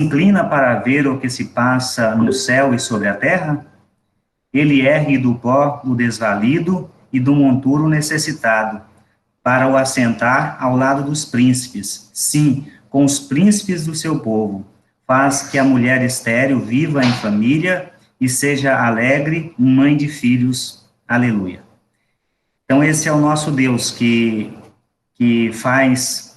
inclina para ver o que se passa no céu e sobre a terra? Ele ergue do pó o desvalido e do monturo necessitado, para o assentar ao lado dos príncipes, sim, com os príncipes do seu povo. Faz que a mulher estéril viva em família e seja alegre, mãe de filhos. Aleluia. Então, esse é o nosso Deus que faz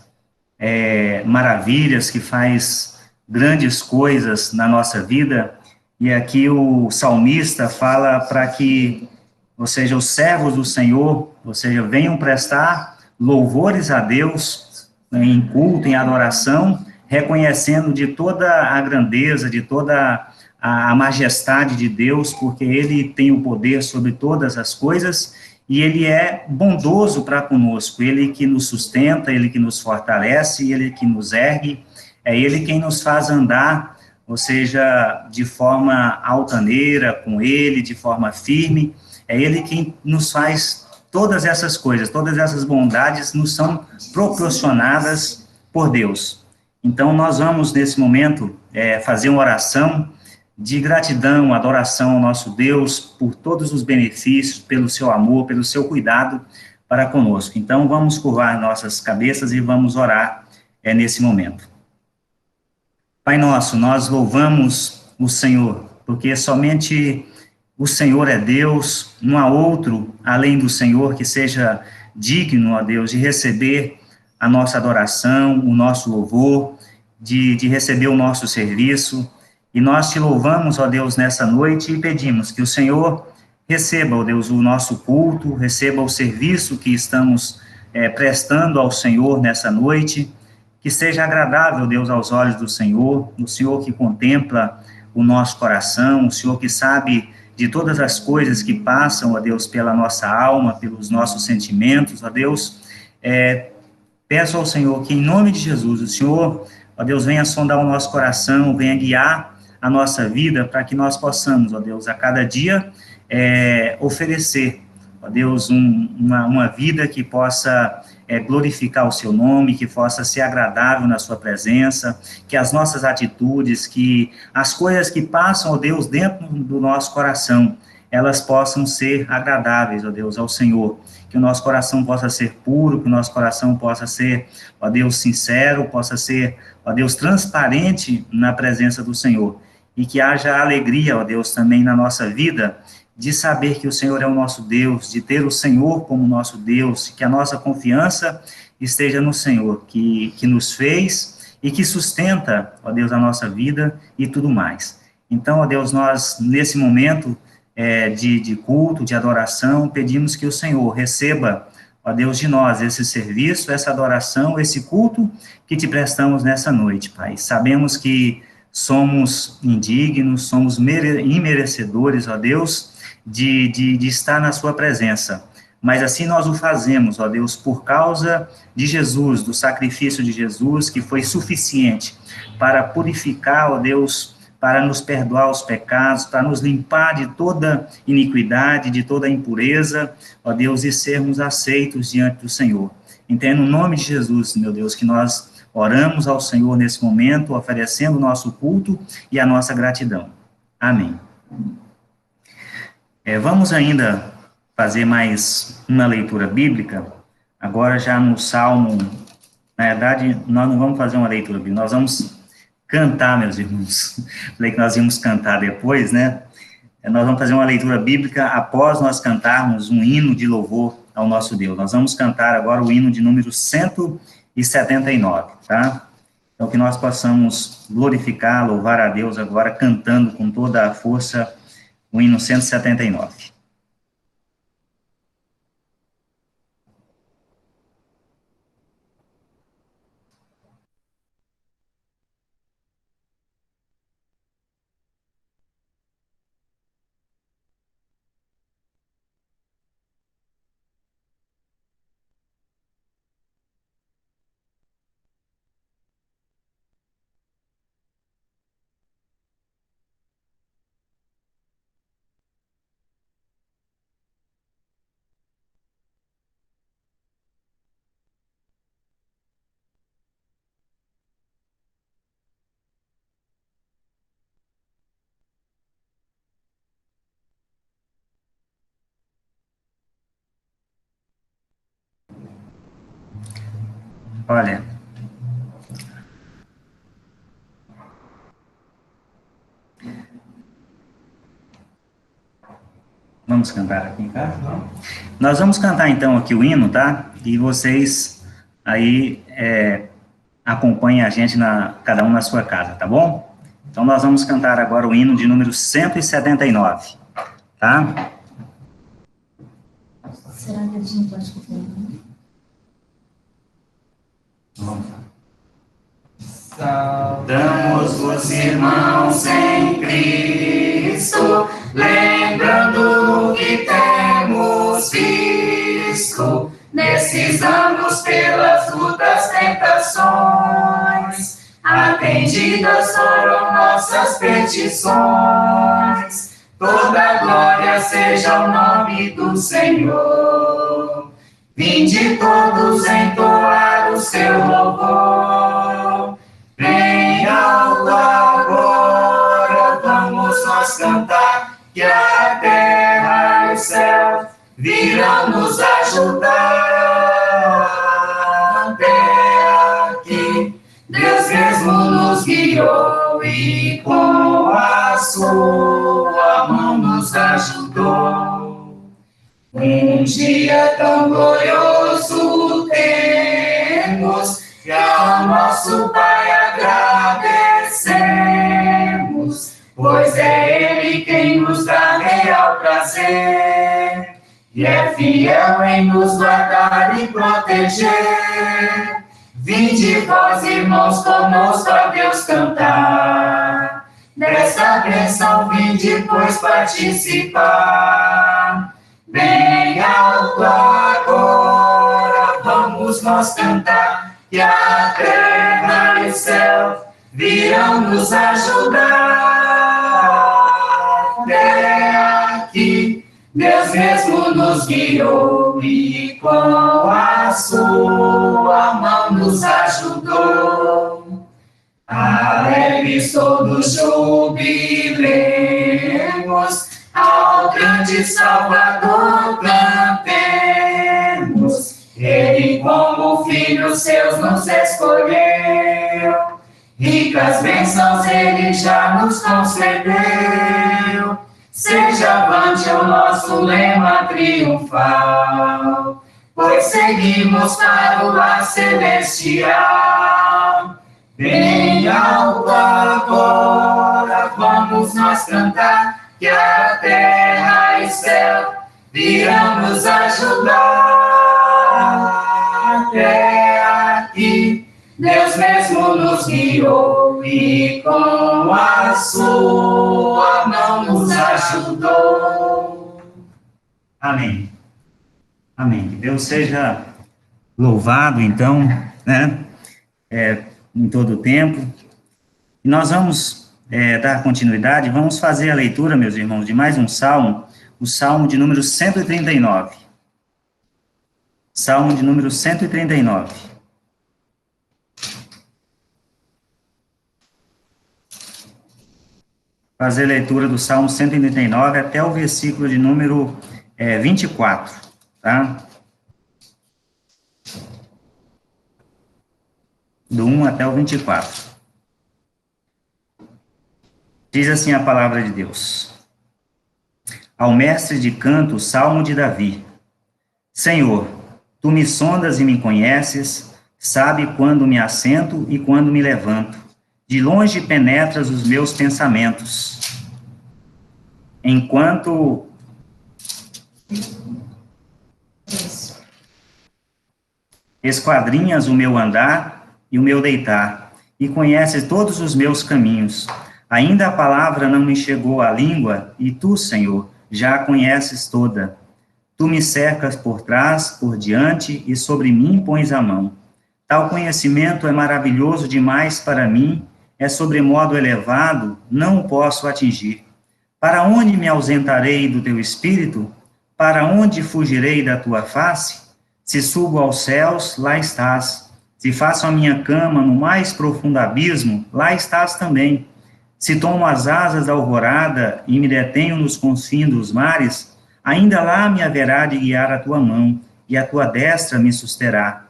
maravilhas, que faz grandes coisas na nossa vida. E aqui o salmista fala para que, ou seja, os servos do Senhor, ou seja, venham prestar louvores a Deus em culto, em adoração, reconhecendo de toda a grandeza, de toda a majestade de Deus, porque Ele tem o poder sobre todas as coisas e Ele é bondoso para conosco, Ele que nos sustenta, Ele que nos fortalece, Ele que nos ergue, é Ele quem nos faz andar, ou seja, de forma altaneira com Ele, de forma firme, é Ele quem nos faz todas essas coisas, todas essas bondades nos são proporcionadas por Deus. Então, nós vamos, nesse momento, fazer uma oração de gratidão, adoração ao nosso Deus por todos os benefícios, pelo seu amor, pelo seu cuidado para conosco. Então, vamos curvar nossas cabeças e vamos orar nesse momento. Pai nosso, nós louvamos o Senhor, porque somente o Senhor é Deus, não há outro além do Senhor que seja digno, ó Deus, de receber a nossa adoração, o nosso louvor, de receber o nosso serviço. E nós te louvamos, ó Deus, nessa noite e pedimos que o Senhor receba, ó Deus, o nosso culto, receba o serviço que estamos prestando ao Senhor nessa noite, que seja agradável, Deus, aos olhos do Senhor, o Senhor que contempla o nosso coração, o Senhor que sabe de todas as coisas que passam, ó Deus, pela nossa alma, pelos nossos sentimentos, ó Deus, peço ao Senhor que, em nome de Jesus, o Senhor, ó Deus, venha sondar o nosso coração, venha guiar a nossa vida para que nós possamos, ó Deus, a cada dia oferecer, ó Deus, uma vida que possa glorificar o seu nome, que possa ser agradável na sua presença, que as nossas atitudes, que as coisas que passam, ó Deus, dentro do nosso coração, elas possam ser agradáveis, ó Deus, ao Senhor, que o nosso coração possa ser puro, que o nosso coração possa ser, ó Deus, sincero, possa ser, ó Deus, transparente na presença do Senhor, e que haja alegria, ó Deus, também na nossa vida, de saber que o Senhor é o nosso Deus, de ter o Senhor como nosso Deus, que a nossa confiança esteja no Senhor, que nos fez e que sustenta, ó Deus, a nossa vida e tudo mais. Então, ó Deus, nós, nesse momento de culto, de adoração, pedimos que o Senhor receba, ó Deus, de nós esse serviço, essa adoração, esse culto que te prestamos nessa noite, Pai. Sabemos que somos indignos, somos imerecedores, ó Deus, de estar na sua presença. Mas assim nós o fazemos, ó Deus, por causa de Jesus, do sacrifício de Jesus, que foi suficiente para purificar, ó Deus, para nos perdoar os pecados, para nos limpar de toda iniquidade, de toda impureza, ó Deus, e sermos aceitos diante do Senhor. Então, no nome de Jesus, meu Deus, que nós oramos ao Senhor nesse momento, oferecendo o nosso culto e a nossa gratidão. Amém. Vamos ainda fazer mais uma leitura bíblica, agora já no Salmo, na verdade, nós não vamos fazer uma leitura bíblica, nós vamos cantar, meus irmãos. Falei que nós íamos cantar depois, né? Nós vamos fazer uma leitura bíblica após nós cantarmos um hino de louvor ao nosso Deus. Nós vamos cantar agora o hino de número 179, tá? Então, que nós possamos glorificar, louvar a Deus agora, cantando com toda a força o hino 179. Olha, vamos cantar aqui em casa? Nós vamos cantar então aqui o hino, tá? E vocês aí acompanhem a gente, cada um na sua casa, tá bom? Então nós vamos cantar agora o hino de número 179, tá? Será que a gente pode cantar? Vamos lá. Saudamos os irmãos em Cristo, lembrando o que temos visto nesses anos pelas lutas, tentações. Atendidas foram nossas petições. Toda glória seja o nome do Senhor. Vinde todos entoar o seu louvor. Bem alto agora vamos nós cantar, que a terra e o céu virão nos ajudar. Até aqui Deus mesmo nos guiou e com a sua mão nos ajudou. Um dia tão glorioso temos, que ao nosso Pai agradecemos, pois é Ele quem nos dá real prazer, e é fiel em nos guardar e proteger. Vinde vós, irmãos, conosco a Deus cantar, dessa bênção vinde, pois, participar. Bem alto agora vamos nós cantar, que a terra e o céu virão nos ajudar. Até aqui Deus mesmo nos guiou e com a sua mão nos ajudou. Alegres todos jubilemos, ao grande Salvador cantemos. Ele como filhos seus nos escolheu, ricas bênçãos Ele já nos concedeu. Seja avante o nosso lema triunfal, pois seguimos para o lar celestial. Bem alto agora vamos nós cantar, que a terra e o céu virão nos ajudar. Até aqui Deus mesmo nos guiou e com a sua mão nos ajudou. Amém. Amém. Que Deus seja louvado, então, né, em todo o tempo. E nós vamos dar continuidade, vamos fazer a leitura, meus irmãos, de mais um salmo, o salmo de número 139. Salmo de número 139. Fazer a leitura do Salmo 139 até o versículo de número 24, tá? Do 1 até o 24. Diz assim a palavra de Deus. Ao mestre de canto, Salmo de Davi. Senhor, tu me sondas e me conheces, sabe quando me assento e quando me levanto. De longe penetras os meus pensamentos. Enquanto esquadrinhas o meu andar e o meu deitar, e conheces todos os meus caminhos. Ainda a palavra não me chegou à língua, e tu, Senhor, já a conheces toda. Tu me cercas por trás, por diante, e sobre mim pões a mão. Tal conhecimento é maravilhoso demais para mim, é sobremodo elevado, não o posso atingir. Para onde me ausentarei do teu espírito? Para onde fugirei da tua face? Se subo aos céus, lá estás. Se faço a minha cama no mais profundo abismo, lá estás também. Se tomo as asas da alvorada e me detenho nos confins dos mares, ainda lá me haverá de guiar a tua mão, e a tua destra me susterá.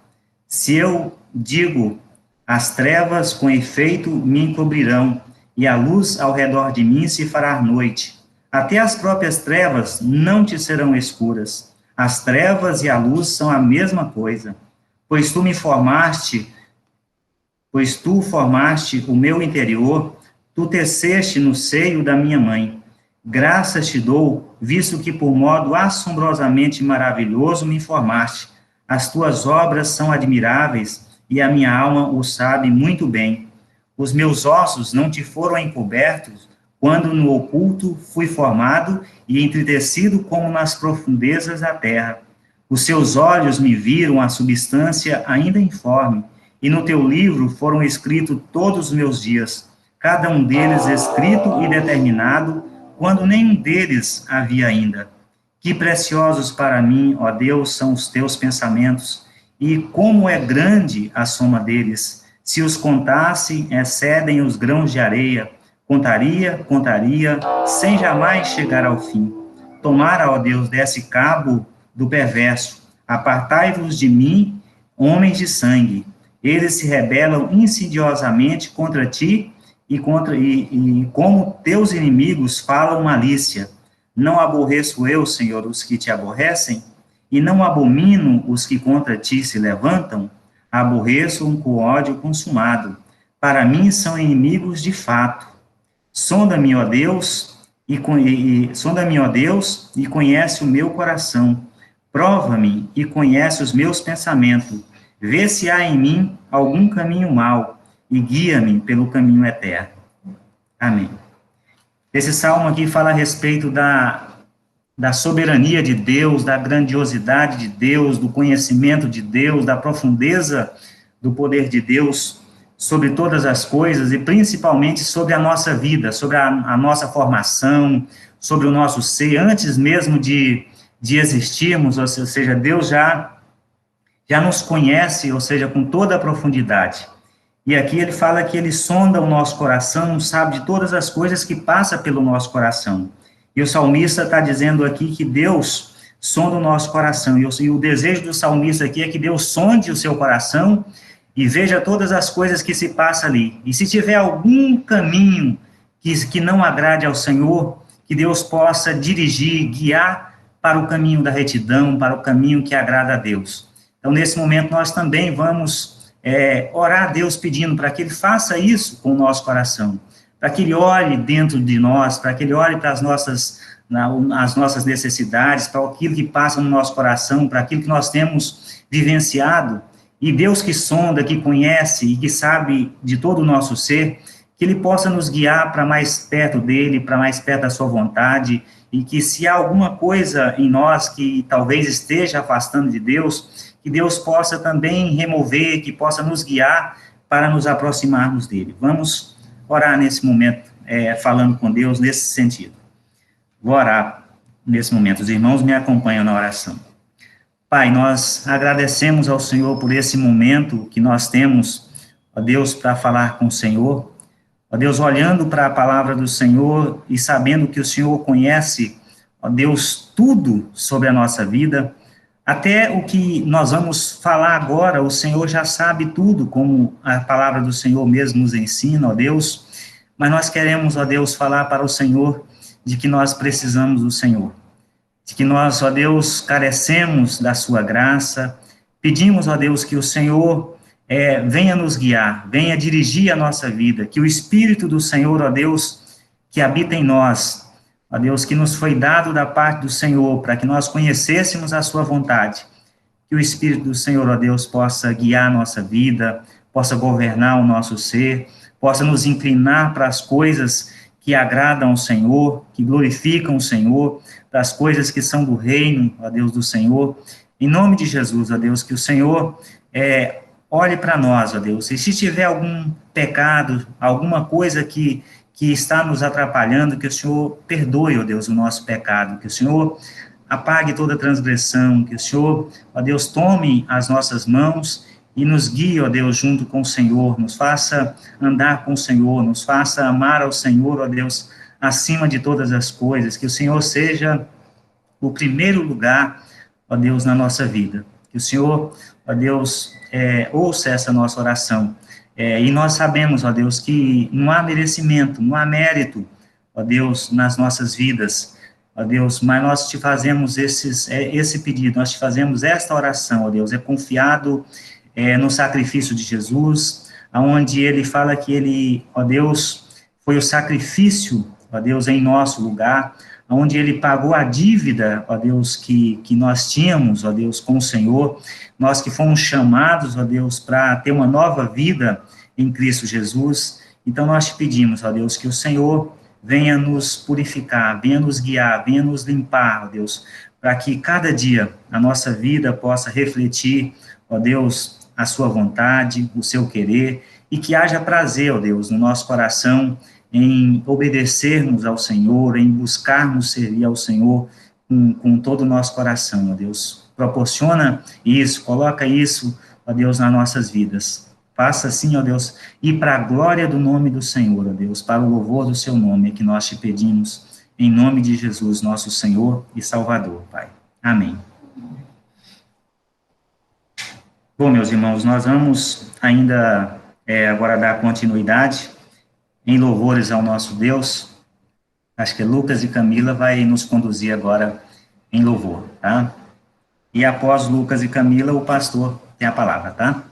Se eu digo, as trevas com efeito me encobrirão, e a luz ao redor de mim se fará noite. Até as próprias trevas não te serão escuras. As trevas e a luz são a mesma coisa. Pois tu formaste o meu interior, tu teceste no seio da minha mãe. Graças te dou, visto que por modo assombrosamente maravilhoso me formaste. As tuas obras são admiráveis, e a minha alma o sabe muito bem. Os meus ossos não te foram encobertos, quando no oculto fui formado e entretecido como nas profundezas da terra. Os seus olhos me viram a substância ainda informe, e no teu livro foram escritos todos os meus dias, cada um deles escrito e determinado, quando nenhum deles havia ainda. Que preciosos para mim, ó Deus, são os teus pensamentos, e como é grande a soma deles. Se os contasse, excedem os grãos de areia. Contaria, sem jamais chegar ao fim. Tomara, ó Deus, desse cabo do perverso. Apartai-vos de mim, homens de sangue. Eles se rebelam insidiosamente contra ti e como teus inimigos falam malícia. Não aborreço eu, Senhor, os que te aborrecem, e não abomino os que contra ti se levantam. Aborreço-os com ódio consumado. Para mim são inimigos de fato. Sonda-me, ó Deus, sonda-me, ó Deus, e conhece o meu coração. Prova-me e conhece os meus pensamentos. Vê se há em mim algum caminho mau e guia-me pelo caminho eterno. Amém. Esse salmo aqui fala a respeito da soberania de Deus, da grandiosidade de Deus, do conhecimento de Deus, da profundeza do poder de Deus sobre todas as coisas e principalmente sobre a nossa vida, sobre a nossa formação, sobre o nosso ser, antes mesmo de existirmos, ou seja, Deus já nos conhece, ou seja, com toda a profundidade. E aqui ele fala que ele sonda o nosso coração, sabe de todas as coisas que passa pelo nosso coração. E o salmista está dizendo aqui que Deus sonda o nosso coração. E o desejo do salmista aqui é que Deus sonde o seu coração e veja todas as coisas que se passa ali. E se tiver algum caminho que não agrade ao Senhor, que Deus possa dirigir, guiar para o caminho da retidão, para o caminho que agrada a Deus. Então, nesse momento, nós também vamos orar a Deus pedindo para que Ele faça isso com o nosso coração, para que Ele olhe dentro de nós, para que Ele olhe para as nossas necessidades, para aquilo que passa no nosso coração, para aquilo que nós temos vivenciado, e Deus que sonda, que conhece e que sabe de todo o nosso ser, que Ele possa nos guiar para mais perto dEle, para mais perto da sua vontade, e que se há alguma coisa em nós que talvez esteja afastando de Deus, que Deus possa também remover, que possa nos guiar para nos aproximarmos dEle. Vamos orar nesse momento, falando com Deus nesse sentido. Vou orar nesse momento, os irmãos me acompanham na oração. Pai, nós agradecemos ao Senhor por esse momento que nós temos, ó Deus, para falar com o Senhor. Ó Deus, olhando para a palavra do Senhor e sabendo que o Senhor conhece, ó Deus, tudo sobre a nossa vida, até o que nós vamos falar agora, o Senhor já sabe tudo, como a palavra do Senhor mesmo nos ensina, ó Deus, mas nós queremos, ó Deus, falar para o Senhor de que nós precisamos do Senhor, de que nós, ó Deus, carecemos da sua graça, pedimos, ó Deus, que o Senhor venha nos guiar, venha dirigir a nossa vida, que o Espírito do Senhor, ó Deus, que habita em nós, ó Deus, que nos foi dado da parte do Senhor, para que nós conhecêssemos a sua vontade, que o Espírito do Senhor, ó Deus, possa guiar a nossa vida, possa governar o nosso ser, possa nos inclinar para as coisas que agradam ao Senhor, que glorificam o Senhor, para as coisas que são do reino, ó Deus, do Senhor. Em nome de Jesus, ó Deus, que o Senhor olhe para nós, ó Deus, e se tiver algum pecado, alguma coisa que está nos atrapalhando, que o Senhor perdoe, ó Deus, o nosso pecado, que o Senhor apague toda transgressão, que o Senhor, ó Deus, tome as nossas mãos e nos guie, ó Deus, junto com o Senhor, nos faça andar com o Senhor, nos faça amar ao Senhor, ó Deus, acima de todas as coisas, que o Senhor seja o primeiro lugar, ó Deus, na nossa vida, que o Senhor, ó Deus, ouça essa nossa oração. E nós sabemos, ó Deus, que não há merecimento, não há mérito, ó Deus, nas nossas vidas, ó Deus, mas nós te fazemos esse pedido, nós te fazemos esta oração, ó Deus, confiado no sacrifício de Jesus, aonde ele fala que ele, ó Deus, foi o sacrifício, ó Deus, em nosso lugar, onde ele pagou a dívida, ó Deus, que nós tínhamos, ó Deus, com o Senhor, nós que fomos chamados, ó Deus, para ter uma nova vida em Cristo Jesus. Então nós te pedimos, ó Deus, que o Senhor venha nos purificar, venha nos guiar, venha nos limpar, ó Deus, para que cada dia a nossa vida possa refletir, ó Deus, a sua vontade, o seu querer, e que haja prazer, ó Deus, no nosso coração, em obedecermos ao Senhor, em buscarmos servir ao Senhor com todo o nosso coração, ó Deus. Proporciona isso, coloca isso, ó Deus, nas nossas vidas. Faça assim, ó Deus, e para a glória do nome do Senhor, ó Deus, para o louvor do seu nome, é que nós te pedimos, em nome de Jesus, nosso Senhor e Salvador, Pai. Amém. Bom, meus irmãos, nós vamos ainda agora dar continuidade em louvores ao nosso Deus. Acho que Lucas e Camila vai nos conduzir agora em louvor, tá? E após Lucas e Camila, o pastor tem a palavra, tá?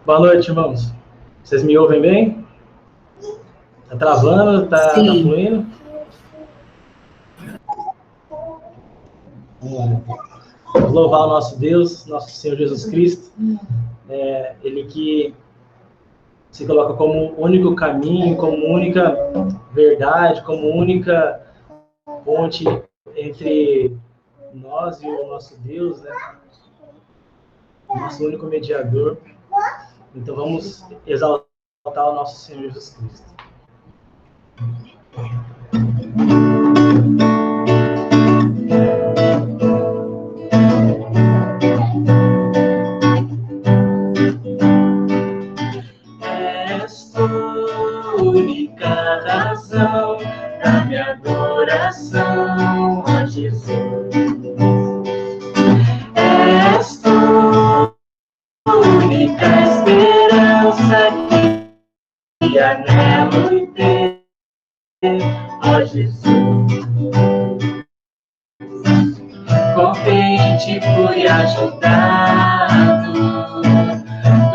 Boa noite, irmãos. Vocês me ouvem bem? Tá travando? Tá fluindo? Vamos louvar o nosso Deus, nosso Senhor Jesus Cristo. Ele que se coloca como único caminho, como única verdade, como única ponte entre nós e o nosso Deus, né? Nosso único mediador. Então vamos exaltar o nosso Senhor Jesus Cristo. És única razão da minha adoração a Jesus. És única esperança que anelo em ter, ó Jesus. Contente fui ajudado,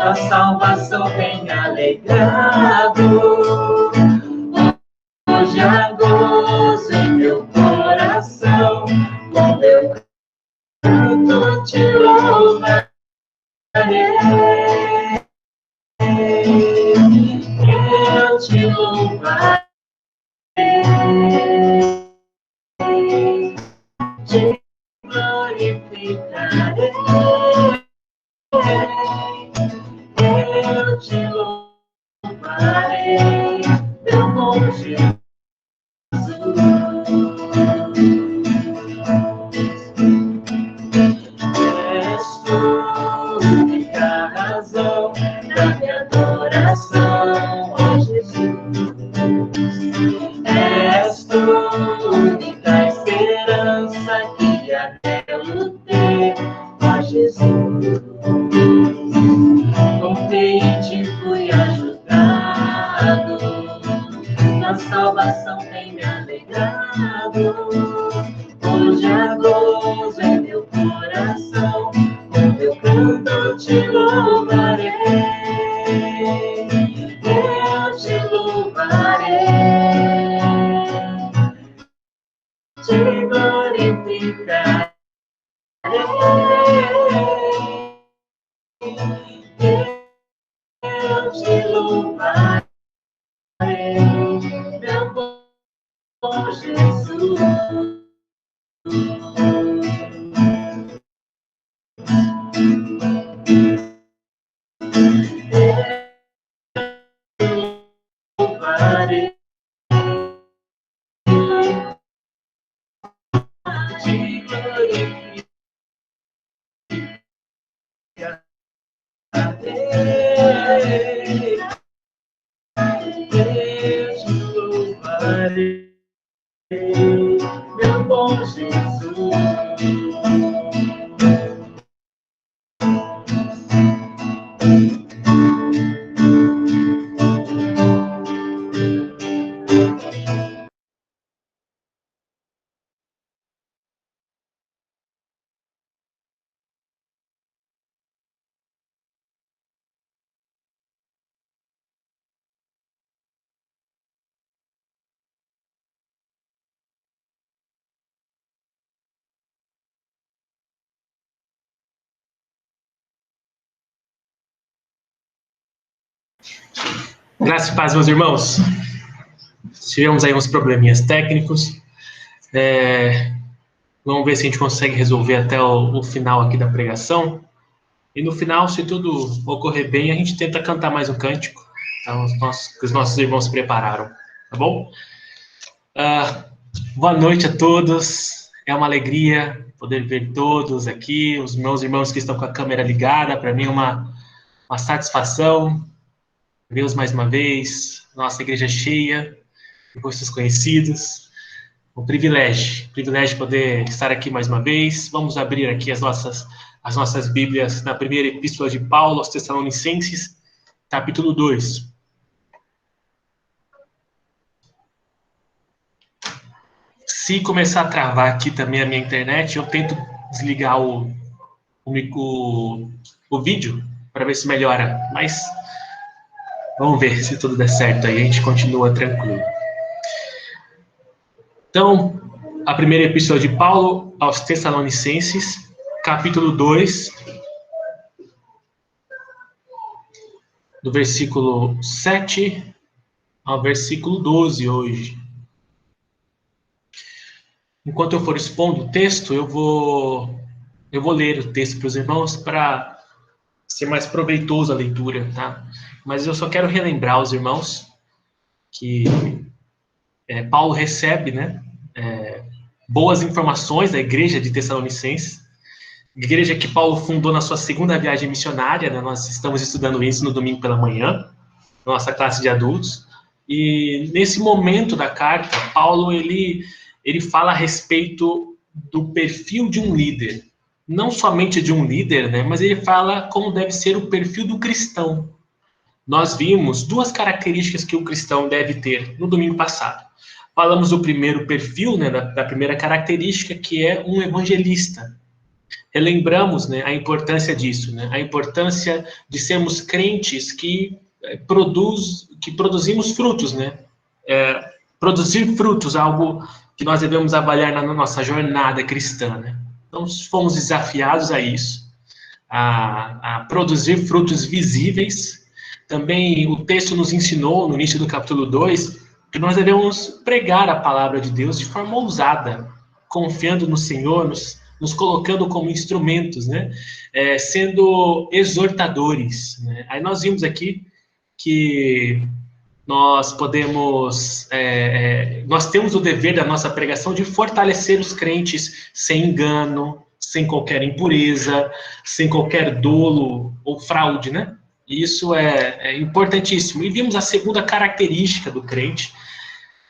a salvação vem alegrado. Hoje há gozo em meu coração, com meu canto te louvarei. Eu te louvarei, te glorificarei. Eu te louvarei, meu bom Jesus. És única razão da minha adoração, ó Jesus. És única esperança que anelo ter, ó Jesus. Contente fui ajudado, na salvação tem me alegrado. Hoje há gozo em meu coração, com meu canto te louvarei. Eu te louvarei, te glorificarei. Eu te louvarei, meu bom Jesus. Louvarei, te glorificarei. Graças e paz, meus irmãos. Tivemos aí uns probleminhas técnicos. Vamos ver se a gente consegue resolver até o final aqui da pregação. E no final, se tudo ocorrer bem, a gente tenta cantar mais um cântico. Então, que os nossos irmãos prepararam. Tá bom? Boa noite a todos. É uma alegria poder ver todos aqui. Os meus irmãos que estão com a câmera ligada. Para mim é uma satisfação. Deus mais uma vez, nossa igreja cheia, de rostos conhecidos, um privilégio poder estar aqui mais uma vez. Vamos abrir aqui as nossas Bíblias na primeira epístola de Paulo aos Tessalonicenses, capítulo 2. Se começar a travar aqui também a minha internet, eu tento desligar o vídeo para ver se melhora, mas vamos ver se tudo der certo aí, a gente continua tranquilo. Então, a primeira epístola de Paulo aos Tessalonicenses, capítulo 2, do versículo 7 ao versículo 12 hoje. Enquanto eu for expondo o texto, eu vou ler o texto para os irmãos para ser mais proveitoso a leitura, tá? Mas eu só quero relembrar aos irmãos que Paulo recebe, né, boas informações da igreja de Tessalonicenses, igreja que Paulo fundou na sua segunda viagem missionária, né? Nós estamos estudando isso no domingo pela manhã, nossa classe de adultos, e nesse momento da carta, Paulo, ele fala a respeito do perfil de um líder, não somente de um líder, né, mas ele fala como deve ser o perfil do cristão. Nós vimos duas características que o cristão deve ter no domingo passado. Falamos do primeiro perfil, né, da primeira característica, que é um evangelista. Relembramos, né, a importância disso, né, a importância de sermos crentes que produzimos frutos, né? Produzir frutos, algo que nós devemos avaliar na nossa jornada cristã, né? Então, fomos desafiados a isso, a produzir frutos visíveis. Também o texto nos ensinou, no início do capítulo 2, que nós devemos pregar a palavra de Deus de forma ousada, confiando no Senhor, nos colocando como instrumentos, né? Sendo exortadores, né? Aí nós vimos aqui que nós temos o dever da nossa pregação de fortalecer os crentes sem engano, sem qualquer impureza, sem qualquer dolo ou fraude, né? E isso é importantíssimo. E vimos a segunda característica do crente,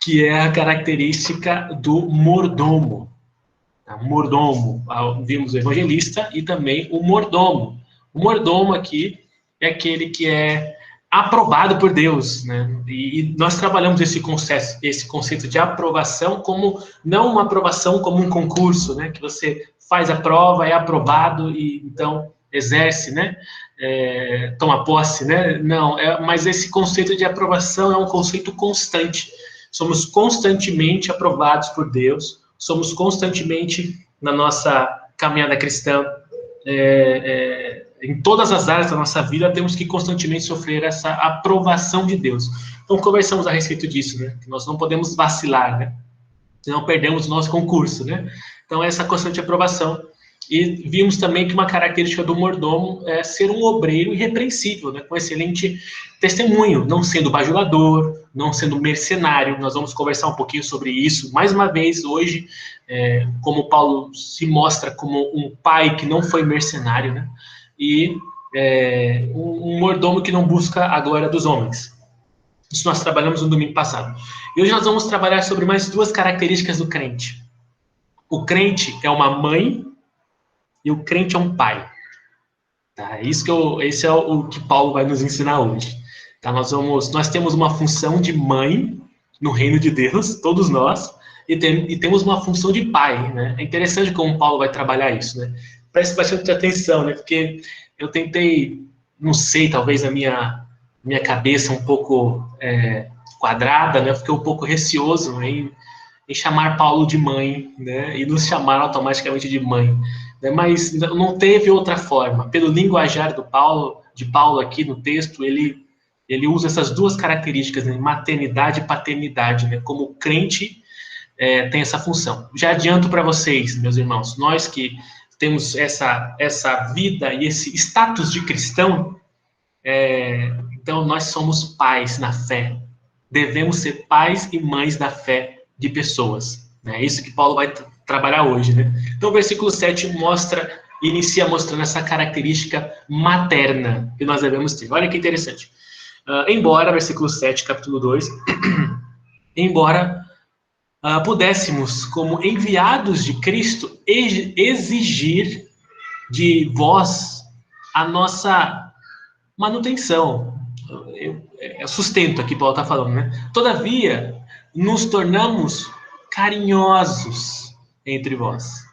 que é a característica do mordomo. Vimos o evangelista e também o mordomo. O mordomo aqui é aquele que é aprovado por Deus, né? E nós trabalhamos esse conceito de aprovação como não uma aprovação como um concurso, né? Que você faz a prova, é aprovado e então exerce, né? Toma posse, né? Não, mas esse conceito de aprovação é um conceito constante. Somos constantemente aprovados por Deus, somos constantemente na nossa caminhada cristã, em todas as áreas da nossa vida, temos que constantemente sofrer essa aprovação de Deus. Então, conversamos a respeito disso, né? Que nós não podemos vacilar, né? Senão perdemos o nosso concurso, né? Então, essa constante aprovação. E vimos também que uma característica do mordomo é ser um obreiro irrepreensível, né? Com excelente testemunho, não sendo bajulador, não sendo mercenário. Nós vamos conversar um pouquinho sobre isso, mais uma vez, hoje, como Paulo se mostra como um pai que não foi mercenário, né? E um mordomo que não busca a glória dos homens. Isso nós trabalhamos no domingo passado. E hoje nós vamos trabalhar sobre mais duas características do crente. o crente é uma mãe e o crente é um pai. Tá? Esse é o que Paulo vai nos ensinar hoje. Tá? Nós temos uma função de mãe no reino de Deus, todos nós, e temos uma função de pai, né? É interessante como Paulo vai trabalhar isso, né? Preste bastante atenção, né? Porque eu tentei, não sei, talvez a minha cabeça um pouco quadrada, né? Eu fiquei um pouco receoso em chamar Paulo de mãe, né? E nos chamar automaticamente de mãe, né? Mas não teve outra forma. Pelo linguajar de Paulo aqui no texto, ele usa essas duas características, né? Maternidade e paternidade, né? Como crente tem essa função. Já adianto para vocês, meus irmãos, nós que temos essa vida e esse status de cristão, então nós somos pais na fé. Devemos ser pais e mães da fé de pessoas. É isso que Paulo vai trabalhar hoje, né? Então o versículo 7 inicia mostrando essa característica materna que nós devemos ter. Olha que interessante. Embora, versículo 7, capítulo 2, embora pudéssemos, como enviados de Cristo, exigir de vós a nossa manutenção. É sustento aqui, Paulo está falando, né? Todavia, nos tornamos carinhosos entre vós.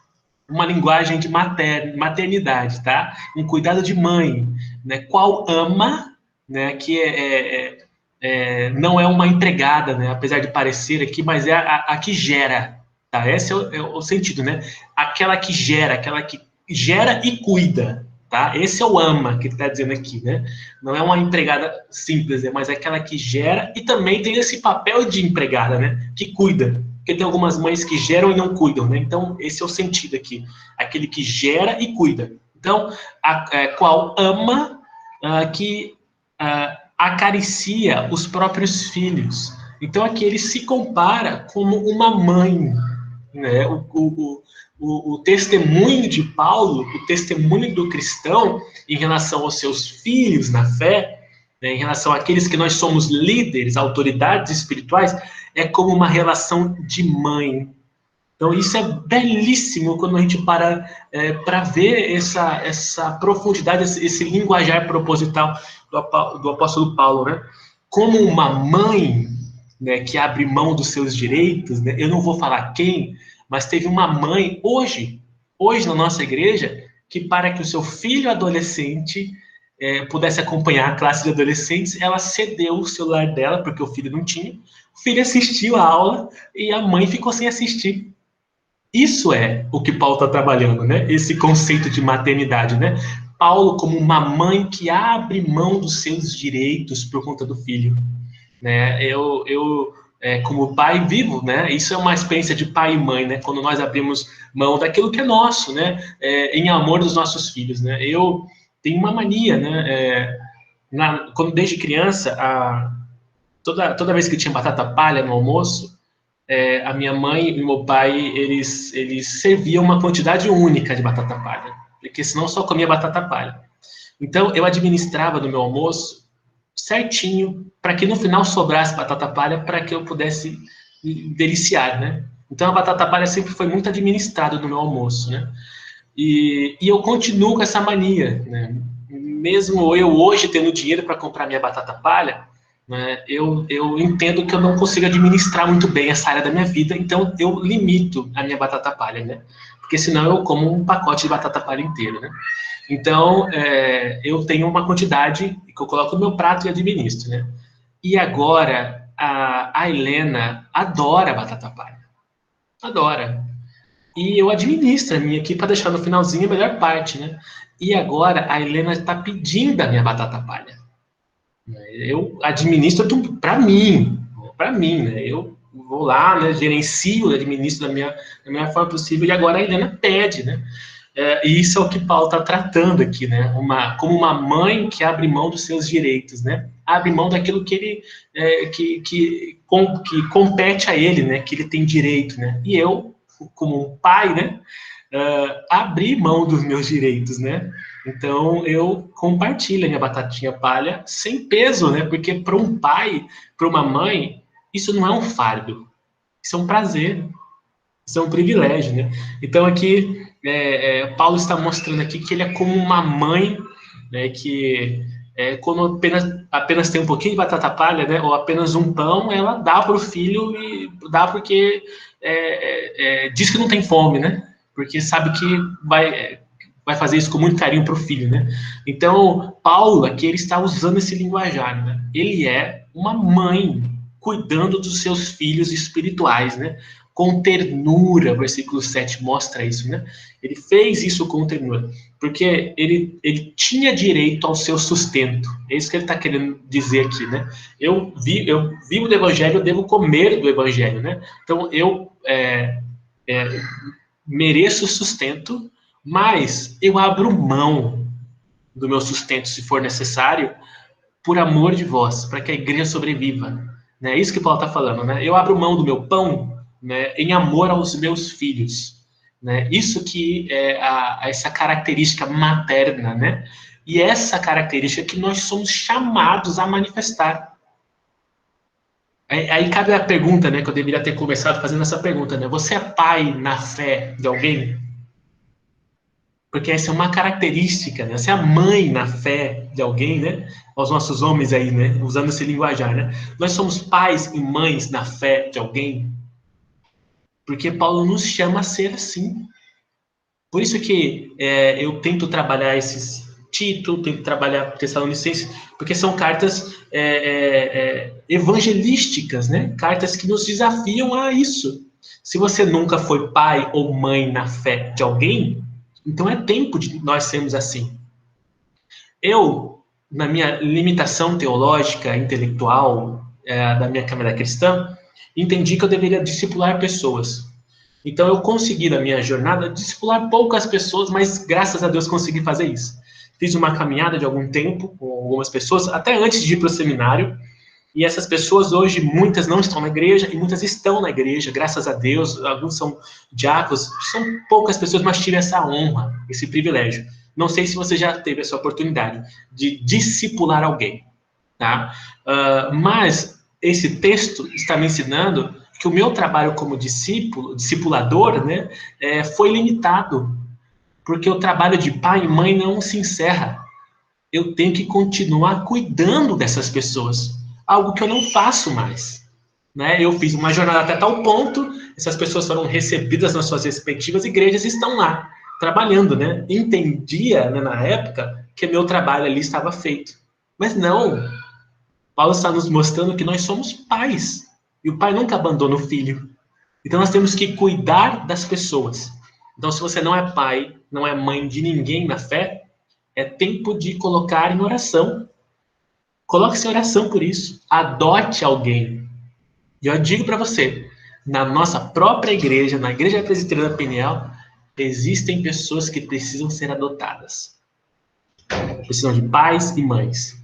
Uma linguagem de maternidade, tá? Um cuidado de mãe, né? Qual ama, né? Que não é uma empregada, né? Apesar de parecer aqui, mas é a que gera, tá? Esse é o sentido, né? Aquela que gera e cuida, tá? Esse é o ama que ele está dizendo aqui, né? Não é uma empregada simples, né? Mas é aquela que gera e também tem esse papel de empregada, né? Que cuida. Porque tem algumas mães que geram e não cuidam, né? Então, esse é o sentido aqui. Aquele que gera e cuida. Então, qual ama que acaricia os próprios filhos. Então, aqui ele se compara como uma mãe, né? O testemunho de Paulo, o testemunho do cristão em relação aos seus filhos na fé, né, em relação àqueles que nós somos líderes, autoridades espirituais, é como uma relação de mãe. Então, isso é belíssimo quando a gente para ver essa profundidade, esse linguajar proposital do apóstolo Paulo, né? Como uma mãe, né, que abre mão dos seus direitos, né? Eu não vou falar quem, mas teve uma mãe hoje na nossa igreja, que para que o seu filho adolescente pudesse acompanhar a classe de adolescentes, ela cedeu o celular dela, porque o filho não tinha. O filho assistiu a aula e a mãe ficou sem assistir. Isso é o que Paulo está trabalhando, né? Esse conceito de maternidade, né? Paulo como uma mãe que abre mão dos seus direitos por conta do filho, né? Eu como pai vivo, né? Isso é uma experiência de pai e mãe, né? Quando nós abrimos mão daquilo que é nosso, né? Em amor dos nossos filhos, né? Eu tenho uma mania, né? Quando desde criança, toda vez que tinha batata palha no almoço, a minha mãe e meu pai, eles serviam uma quantidade única de batata palha, porque senão só comia batata palha. Então, eu administrava no meu almoço certinho, para que no final sobrasse batata palha, para que eu pudesse me deliciar, né? Então, a batata palha sempre foi muito administrada no meu almoço, né? E eu continuo com essa mania, né? Mesmo eu hoje tendo dinheiro para comprar minha batata palha, né, eu entendo que eu não consigo administrar muito bem essa área da minha vida, então eu limito a minha batata palha, né? Porque senão eu como um pacote de batata palha inteiro, né? Então, eu tenho uma quantidade que eu coloco no meu prato e administro, né? E agora, a Helena adora batata palha. Adora. E eu administro a minha aqui para deixar no finalzinho a melhor parte, né? E agora a Helena está pedindo a minha batata palha. Eu administro para mim, né? Eu vou lá, né, gerencio, administro da minha forma possível, e agora a Helena pede, né? E isso é o que Paulo está tratando aqui, né? Como uma mãe que abre mão dos seus direitos, né? Abre mão daquilo que ele que compete a ele, né? Que ele tem direito, né? E eu, como um pai, né? Abrir mão dos meus direitos, né? Então, eu compartilho a minha batatinha palha sem peso, né? Porque para um pai, para uma mãe, isso não é um fardo. Isso é um prazer. Isso é um privilégio, né? Então, aqui, Paulo está mostrando aqui que ele é como uma mãe, né, que quando apenas tem um pouquinho de batata palha, né, ou apenas um pão, ela dá para o filho e dá porque diz que não tem fome, né? Porque sabe que vai fazer isso com muito carinho para o filho, né? Então, Paulo aqui, ele está usando esse linguajar, né? Ele é uma mãe cuidando dos seus filhos espirituais, né? Com ternura, versículo 7 mostra isso, né? Ele fez isso com ternura, porque ele tinha direito ao seu sustento. É isso que ele está querendo dizer aqui, né? Eu vivo do evangelho, eu devo comer do evangelho, né? Então, eu mereço sustento, mas eu abro mão do meu sustento, se for necessário, por amor de vós, para que a igreja sobreviva. Né? É isso que Paulo está falando, né? Eu abro mão do meu pão, né, em amor aos meus filhos. Né? Isso que é essa característica materna, né? E essa característica que nós somos chamados a manifestar. Aí cabe a pergunta, né, que eu deveria ter começado fazendo essa pergunta, né? Você é pai na fé de alguém? Porque essa é uma característica, né? Você é a mãe na fé de alguém, né? Os nossos homens aí, né? Usando esse linguajar, né? Nós somos pais e mães na fé de alguém, porque Paulo nos chama a ser assim. Por isso que eu tento trabalhar esses Tito, tento trabalhar Tessalonicenses, porque são cartas evangelísticas, né? Cartas que nos desafiam a isso. Se você nunca foi pai ou mãe na fé de alguém, então é tempo de nós sermos assim. Eu, na minha limitação teológica, intelectual, da minha caminhada cristã, entendi que eu deveria discipular pessoas. Então eu consegui, na minha jornada, discipular poucas pessoas, mas graças a Deus consegui fazer isso. Fiz uma caminhada de algum tempo com algumas pessoas, até antes de ir para o seminário, e essas pessoas hoje, muitas não estão na igreja e muitas estão na igreja, graças a Deus. Alguns são diáconos, são poucas pessoas, mas tive essa honra, esse privilégio. Não sei se você já teve essa oportunidade de discipular alguém, tá? Mas esse texto está me ensinando que o meu trabalho como discipulador, né, foi limitado, porque o trabalho de pai e mãe não se encerra. Eu tenho que continuar cuidando dessas pessoas, algo que eu não faço mais. Né? Eu fiz uma jornada até tal ponto, essas pessoas foram recebidas nas suas respectivas igrejas e estão lá, trabalhando. Né? Entendia, né, na época, que meu trabalho ali estava feito. Mas não, Paulo está nos mostrando que nós somos pais, e o pai nunca abandona o filho. Então nós temos que cuidar das pessoas. Então, se você não é pai, não é mãe de ninguém na fé, é tempo de colocar em oração. Coloque-se em oração por isso. Adote alguém. E eu digo para você, na nossa própria igreja, na Igreja Presbiteriana Peniel, existem pessoas que precisam ser adotadas. Precisam de pais e mães.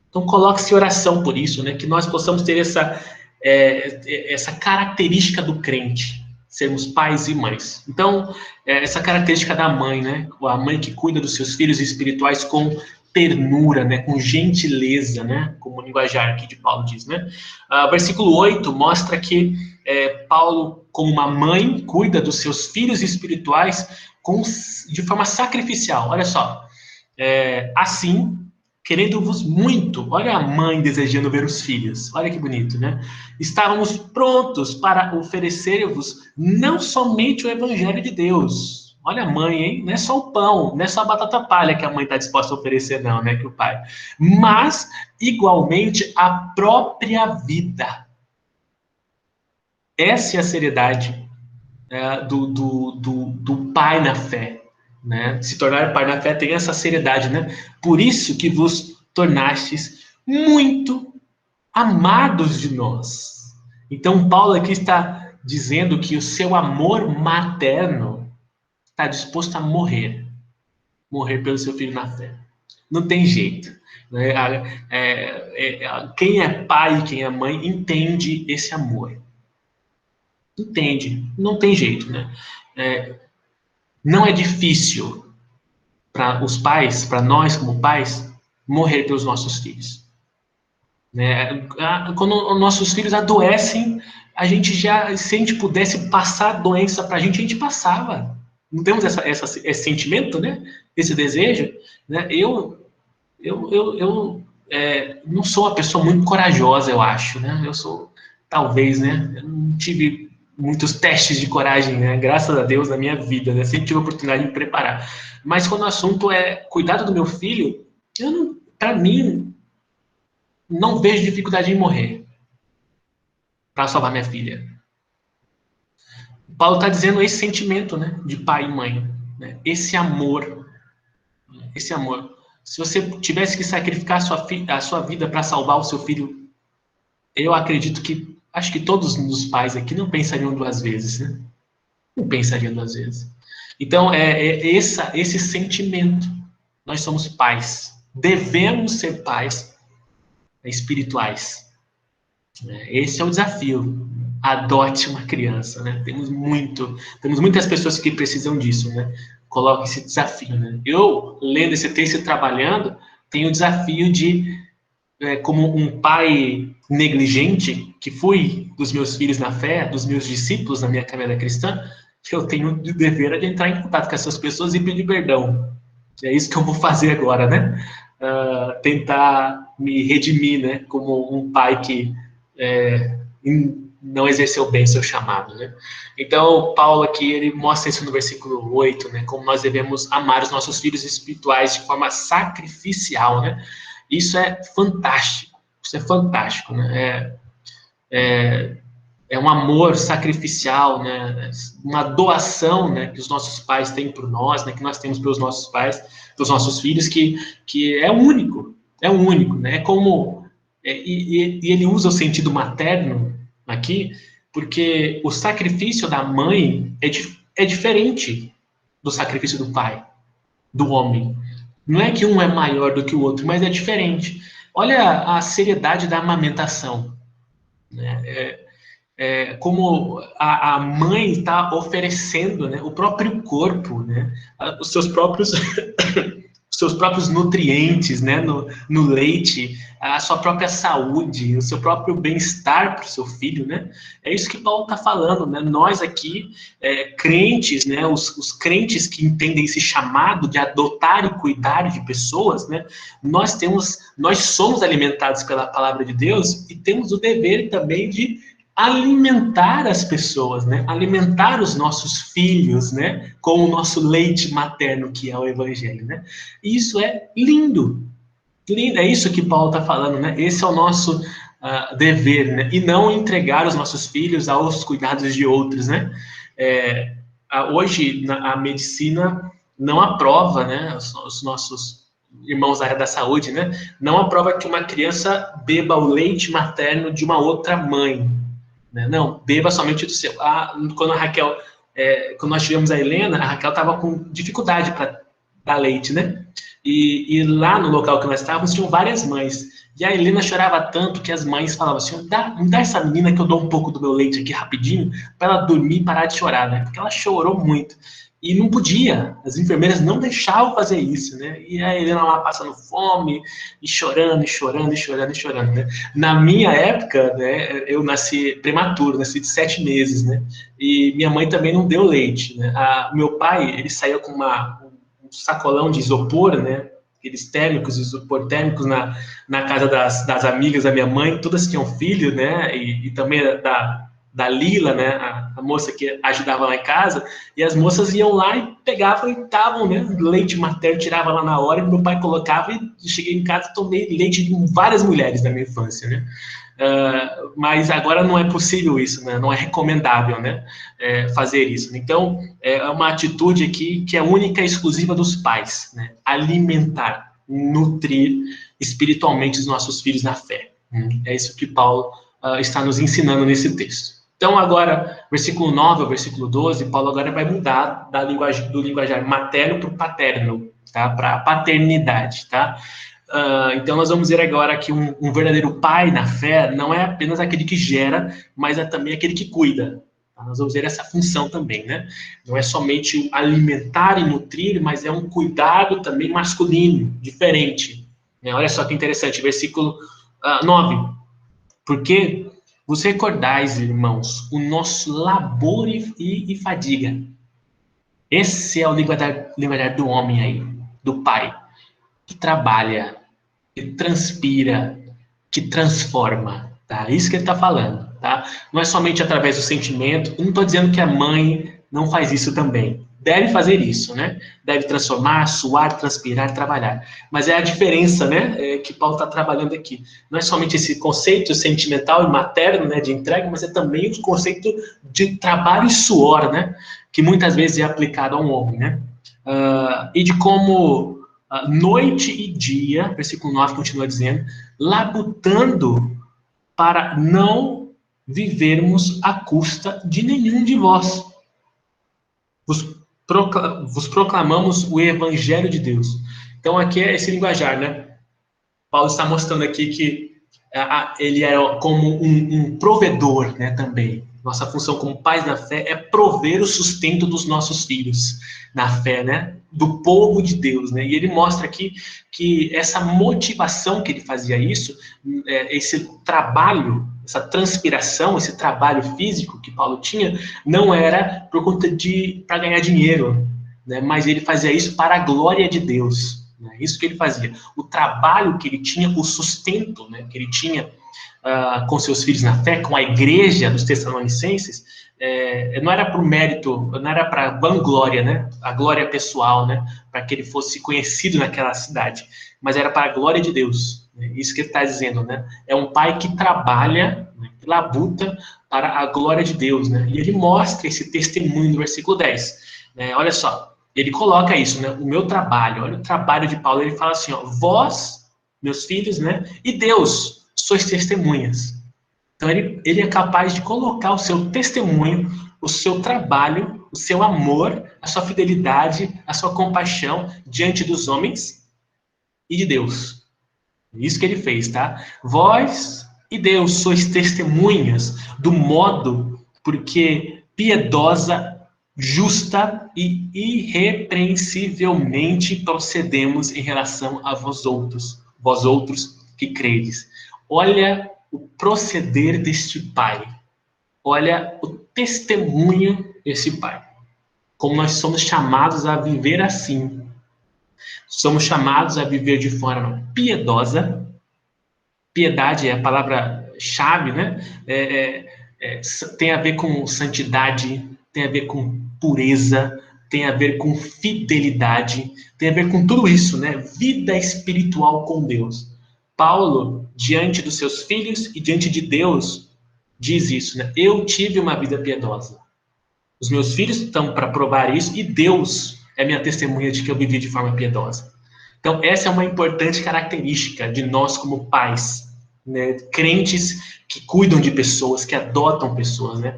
Então, coloque-se em oração por isso, né? Que nós possamos ter essa característica do crente, sermos pais e mães. Então, essa característica da mãe, né? A mãe que cuida dos seus filhos espirituais com ternura, né? Com gentileza, né? Como o linguajar aqui de Paulo diz, né? Versículo 8 mostra que Paulo, como uma mãe, cuida dos seus filhos espirituais de forma sacrificial. Olha só. Assim, querendo-vos muito, olha a mãe desejando ver os filhos, olha que bonito, né? Estávamos prontos para oferecer-vos não somente o evangelho de Deus, olha a mãe, hein? Não é só o pão, não é só a batata palha que a mãe está disposta a oferecer, não, né? Que o pai, mas igualmente a própria vida. Essa é a seriedade do pai na fé. Né? Se tornar pai na fé tem essa seriedade, né? Por isso que vos tornastes muito amados de nós. Então, Paulo aqui está dizendo que o seu amor materno está disposto a morrer pelo seu filho na fé. Não tem jeito. Né? Quem é pai e quem é mãe entende esse amor. Entende. Não tem jeito, né? Não é difícil para os pais, para nós como pais, morrer pelos nossos filhos. Né? Quando nossos filhos adoecem, a gente já, se a gente pudesse passar a doença para a gente passava. Não temos esse sentimento, né? Esse desejo, né? Eu não sou uma pessoa muito corajosa, eu acho, né? Eu sou, talvez, né? Eu não tive muitos testes de coragem, né? Graças a Deus, na minha vida, né? Sempre tive a oportunidade de me preparar. Mas quando o assunto é cuidado do meu filho, para mim, não vejo dificuldade em morrer para salvar minha filha. Paulo está dizendo esse sentimento, né? De pai e mãe, né? Esse amor. Se você tivesse que sacrificar a sua vida para salvar o seu filho, eu acredito que, acho que todos os pais aqui não pensariam duas vezes, né? Não pensariam duas vezes. Então, esse sentimento. Nós somos pais. Devemos ser pais espirituais. Esse é o desafio. Adote uma criança, né? Temos muitas pessoas que precisam disso, né? Coloque esse desafio, né? Eu, lendo esse texto e trabalhando, tenho o desafio de, como um pai negligente, que fui dos meus filhos na fé, dos meus discípulos na minha caminhada cristã, que eu tenho o dever de entrar em contato com essas pessoas e pedir perdão. É isso que eu vou fazer agora, né? Tentar me redimir, né? Como um pai que não exerceu bem seu chamado, né? Então, Paulo aqui, ele mostra isso no versículo 8, né? Como nós devemos amar os nossos filhos espirituais de forma sacrificial, né? Isso é fantástico. Isso é fantástico, né? É um amor sacrificial, né? Uma doação, né? Que os nossos pais têm por nós, né? Que nós temos pelos nossos pais, pelos nossos filhos, que é único, né? É como e ele usa o sentido materno aqui, porque o sacrifício da mãe é diferente do sacrifício do pai, do homem. Não é que um é maior do que o outro, mas é diferente. Olha a seriedade da amamentação, né? Como a mãe está oferecendo, né, o próprio corpo, né, os seus próprios nutrientes, né, no leite, a sua própria saúde, o seu próprio bem-estar para o seu filho, né? É isso que Paulo está falando, né? Nós aqui, crentes, né, os crentes que entendem esse chamado de adotar e cuidar de pessoas, né? Nós somos alimentados pela palavra de Deus e temos o dever também de alimentar as pessoas, né? Alimentar os nossos filhos, né? Com o nosso leite materno, que é o Evangelho, né? E isso é lindo. Lindo, é isso que Paulo está falando, né? Esse é o nosso dever, né? E não entregar os nossos filhos aos cuidados de outros, né? Hoje, a medicina não aprova, né? Os nossos irmãos da área da saúde, né? Não aprova que uma criança beba o leite materno de uma outra mãe. Não, beba somente do seu. Quando nós tivemos a Helena, a Raquel estava com dificuldade para dar leite, né? E lá no local que nós estávamos, tinham várias mães. E a Helena chorava tanto que as mães falavam assim, me dá essa menina que eu dou um pouco do meu leite aqui rapidinho, para ela dormir e parar de chorar, né? Porque ela chorou muito. E não podia, as enfermeiras não deixavam fazer isso, né? E a Helena lá passando fome, e chorando, né? Na minha época, né, eu nasci prematuro, nasci de 7 meses, né? E minha mãe também não deu leite, né? Meu pai, ele saiu com um sacolão de isopor, né? Aqueles térmicos, isopor térmicos na casa das amigas da minha mãe, todas tinham filho, né? E também da Lila, né, a moça que ajudava lá em casa, e as moças iam lá e pegavam e davam, né, leite materno, tirava lá na hora, e meu pai colocava, e cheguei em casa e tomei leite de várias mulheres na minha infância, né, mas agora não é possível isso, né, não é recomendável, né, fazer isso. Então, é uma atitude aqui que é única e exclusiva dos pais, né, alimentar, nutrir espiritualmente os nossos filhos na fé. É isso que Paulo está nos ensinando nesse texto. Então, agora, versículo 9 ao versículo 12, Paulo agora vai mudar do linguajar materno para o paterno, tá? Para a paternidade, tá? Então, nós vamos ver agora que um verdadeiro pai na fé não é apenas aquele que gera, mas é também aquele que cuida. Tá? Nós vamos ver essa função também, né? Não é somente alimentar e nutrir, mas é um cuidado também masculino, diferente. Né? Olha só que interessante, versículo 9. Porque Vos recordais, irmãos, o nosso labor e fadiga. Esse é o linguajar do homem aí, do pai, que trabalha, que transpira, que transforma, tá? Isso que ele está falando, tá? Não é somente através do sentimento. Eu não estou dizendo que a mãe não faz isso também. Deve fazer isso, né? Deve transformar, suar, transpirar, trabalhar. Mas é a diferença, né? Que Paulo está trabalhando aqui. Não é somente esse conceito sentimental e materno, né? De entrega, mas é também o conceito de trabalho e suor, né? Que muitas vezes é aplicado a um homem, né? E de como noite e dia, versículo 9 continua dizendo, labutando para não vivermos à custa de nenhum de vós. Vos proclamamos o evangelho de Deus. Então aqui é esse linguajar, né? Paulo está mostrando aqui que ele é como um provedor, né, também. Nossa função como pais na fé é prover o sustento dos nossos filhos na fé, né, do povo de Deus, né? E ele mostra aqui que essa motivação que ele fazia isso, esse trabalho, essa transpiração, esse trabalho físico que Paulo tinha, não era por conta para ganhar dinheiro, né? Mas ele fazia isso para a glória de Deus. Isso que ele fazia. O trabalho que ele tinha, o sustento, né, que ele tinha com seus filhos na fé, com a igreja dos Tessalonicenses, não era por mérito, não era para vanglória, né, a glória pessoal, né, para que ele fosse conhecido naquela cidade, mas era para a glória de Deus. Né, isso que ele está dizendo, né? É um pai que trabalha, né, que labuta para a glória de Deus, né? E ele mostra esse testemunho no versículo 10. Né, olha só. Ele coloca isso, né? O meu trabalho, olha o trabalho de Paulo, ele fala assim, ó, vós, meus filhos, né? E Deus, sois testemunhas. Então, ele é capaz de colocar o seu testemunho, o seu trabalho, o seu amor, a sua fidelidade, a sua compaixão diante dos homens e de Deus. Isso que ele fez, tá? Vós e Deus sois testemunhas do modo porque piedosa, justa e irrepreensivelmente procedemos em relação a vós outros que credes. Olha o proceder deste pai. Olha o testemunho desse pai. Como nós somos chamados a viver assim. Somos chamados a viver de forma piedosa. Piedade é a palavra-chave, né? Tem a ver com santidade, tem a ver com pureza, tem a ver com fidelidade, tem a ver com tudo isso, né? Vida espiritual com Deus. Paulo, diante dos seus filhos e diante de Deus, diz isso, né? Eu tive uma vida piedosa. Os meus filhos estão para provar isso e Deus é minha testemunha de que eu vivi de forma piedosa. Então, essa é uma importante característica de nós como pais, né? Crentes que cuidam de pessoas, que adotam pessoas, né?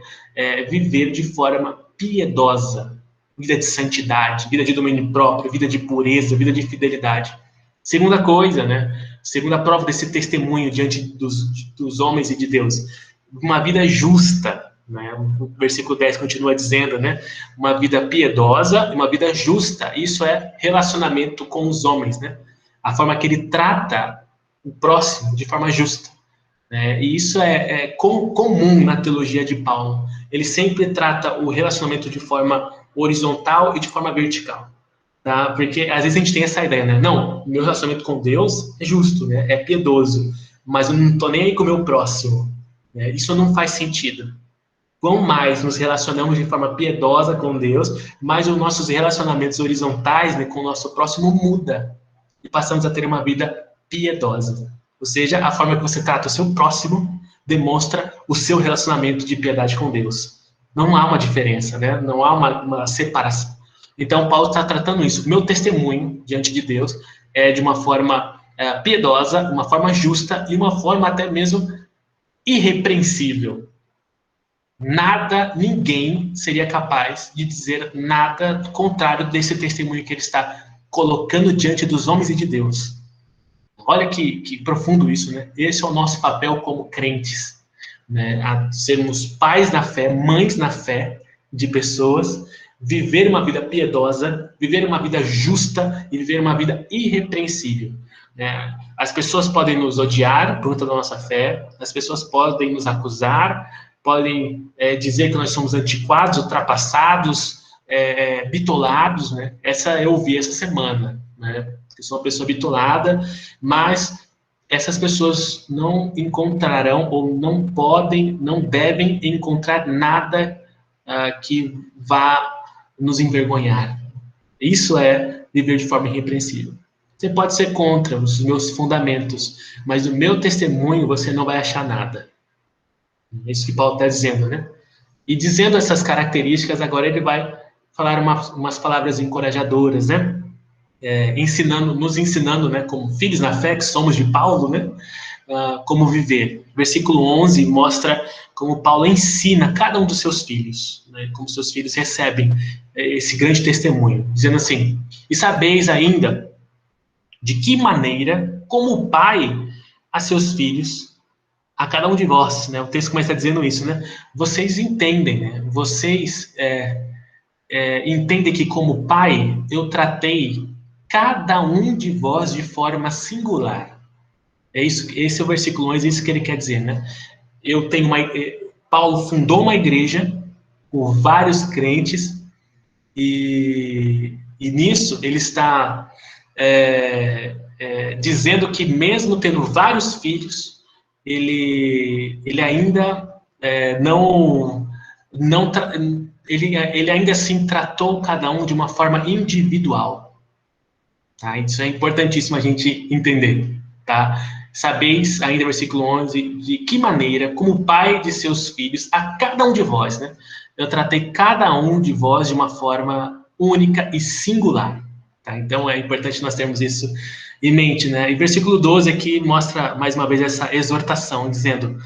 Viver de forma piedosa, vida de santidade, vida de domínio próprio, vida de pureza, vida de fidelidade. Segunda coisa, né? Segunda prova desse testemunho diante dos homens e de Deus, uma vida justa, né? O versículo 10 continua dizendo, né? Uma vida piedosa e uma vida justa. Isso é relacionamento com os homens, né? A forma que ele trata o próximo de forma justa. E isso é comum na teologia de Paulo. Ele sempre trata o relacionamento de forma horizontal e de forma vertical. Tá? Porque às vezes a gente tem essa ideia, né? Não, meu relacionamento com Deus é justo, né? É piedoso, mas eu não estou nem aí com o meu próximo. Né? Isso não faz sentido. Quanto mais nos relacionamos de forma piedosa com Deus, mais os nossos relacionamentos horizontais, né, com o nosso próximo muda. E passamos a ter uma vida piedosa. Ou seja, a forma que você trata o seu próximo demonstra o seu relacionamento de piedade com Deus. Não há uma diferença, né? Não há uma separação. Então, Paulo está tratando isso. Meu testemunho diante de Deus é de uma forma piedosa, uma forma justa e uma forma até mesmo irrepreensível. Nada, ninguém seria capaz de dizer nada contrário desse testemunho que ele está colocando diante dos homens e de Deus. Olha que profundo isso, né? Esse é o nosso papel como crentes, né? A sermos pais na fé, mães na fé de pessoas, viver uma vida piedosa, viver uma vida justa e viver uma vida irrepreensível. Né? As pessoas podem nos odiar por conta da nossa fé, as pessoas podem nos acusar, podem dizer que nós somos antiquados, ultrapassados, bitolados, né? Essa eu ouvi essa semana, né? Eu sou uma pessoa bitolada, mas essas pessoas não encontrarão ou não podem, não devem encontrar nada que vá nos envergonhar. Isso é viver de forma irrepreensível. Você pode ser contra os meus fundamentos, mas no meu testemunho você não vai achar nada. É isso que Paulo está dizendo, né? E dizendo essas características, agora ele vai falar umas palavras encorajadoras, né? Nos ensinando, né, como filhos na fé, que somos de Paulo, né? Como viver. Versículo 11 mostra como Paulo ensina cada um dos seus filhos, né? Como seus filhos recebem esse grande testemunho, dizendo assim: e sabeis ainda de que maneira, como o pai a seus filhos, a cada um de vós, né? O texto começa dizendo isso, né? Vocês entendem, né? Vocês entendem que como pai eu tratei cada um de vós de forma singular. Esse é o versículo 11, é isso que ele quer dizer, né? Paulo fundou uma igreja por vários crentes e nisso ele está dizendo que mesmo tendo vários filhos, ele ainda ele ainda assim tratou cada um de uma forma individual. Tá? Isso é importantíssimo a gente entender. Tá? Sabeis, ainda versículo 11, de que maneira, como pai de seus filhos, a cada um de vós, né? Eu tratei cada um de vós de uma forma única e singular. Tá? Então é importante nós termos isso em mente, né? E versículo 12 aqui mostra mais uma vez essa exortação, dizendo,